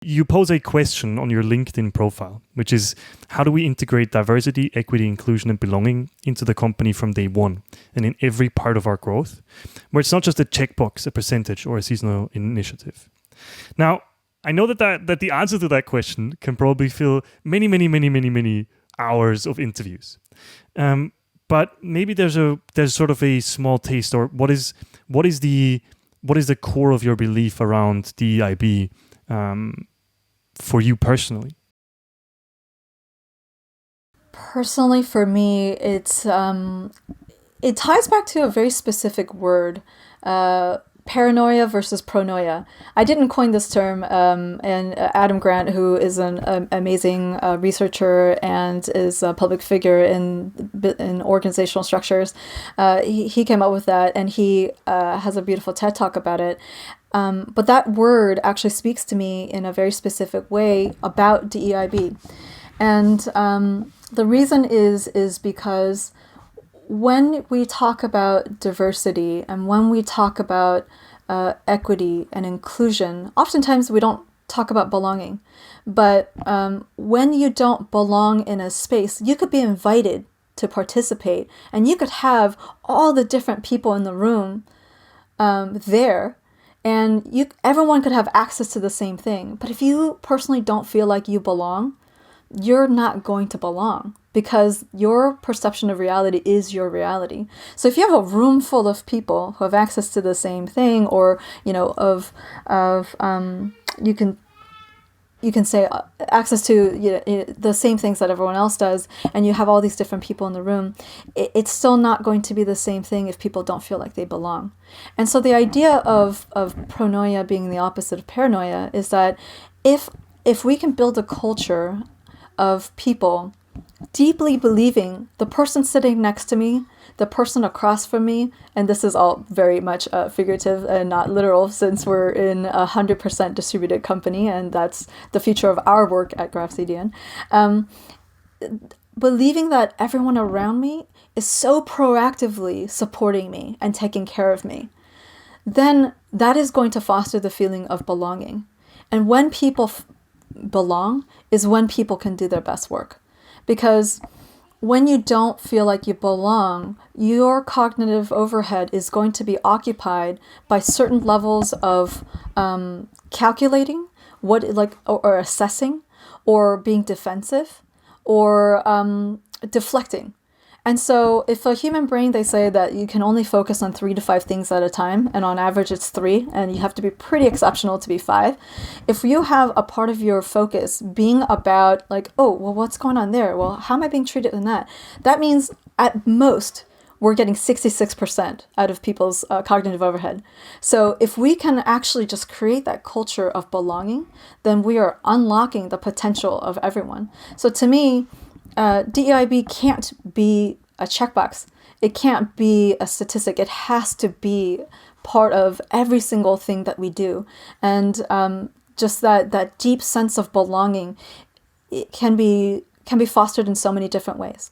You pose a question on your LinkedIn profile, which is, how do we integrate diversity, equity, inclusion, and belonging into the company from day one and in every part of our growth, where it's not just a checkbox, a percentage, or a seasonal initiative? Now, I know that the answer to that question can probably fill many hours of interviews. But maybe there's sort of a small taste, or what is the core of your belief around DEIB for you personally? Personally, for me, it ties back to a very specific word, paranoia versus pronoia. I didn't coin this term, and Adam Grant, who is an amazing researcher and is a public figure in organizational structures, he came up with that, and he has a beautiful TED Talk about it. But that word actually speaks to me in a very specific way about DEIB. And the reason is because when we talk about diversity and when we talk about equity and inclusion, oftentimes we don't talk about belonging. But when you don't belong in a space, you could be invited to participate, and you could have all the different people in the room there, and everyone could have access to the same thing. But if you personally don't feel like you belong, you're not going to belong, because your perception of reality is your reality. So if you have a room full of people who have access to the same thing, or you can say access to the same things that everyone else does, and you have all these different people in the room, it's still not going to be the same thing if people don't feel like they belong. And so the idea of pronoia being the opposite of paranoia is that if we can build a culture of people deeply believing the person sitting next to me, the person across from me, and this is all very much figurative and not literal, since we're in 100% distributed company, and that's the future of our work at GraphCDN. Believing that everyone around me is so proactively supporting me and taking care of me, then that is going to foster the feeling of belonging. And when people belong is when people can do their best work. Because when you don't feel like you belong, your cognitive overhead is going to be occupied by certain levels of calculating, or assessing, or being defensive, or deflecting. And so if a human brain, they say that you can only focus on 3 to 5 things at a time, and on average it's 3, and you have to be pretty exceptional to be 5. If you have a part of your focus being about what's going on there? Well, how am I being treated in that? That means at most we're getting 66% out of people's cognitive overhead. So if we can actually just create that culture of belonging, then we are unlocking the potential of everyone. So to me, DEIB can't be a checkbox. It can't be a statistic. It has to be part of every single thing that we do. And just that deep sense of belonging, it can be fostered in so many different ways.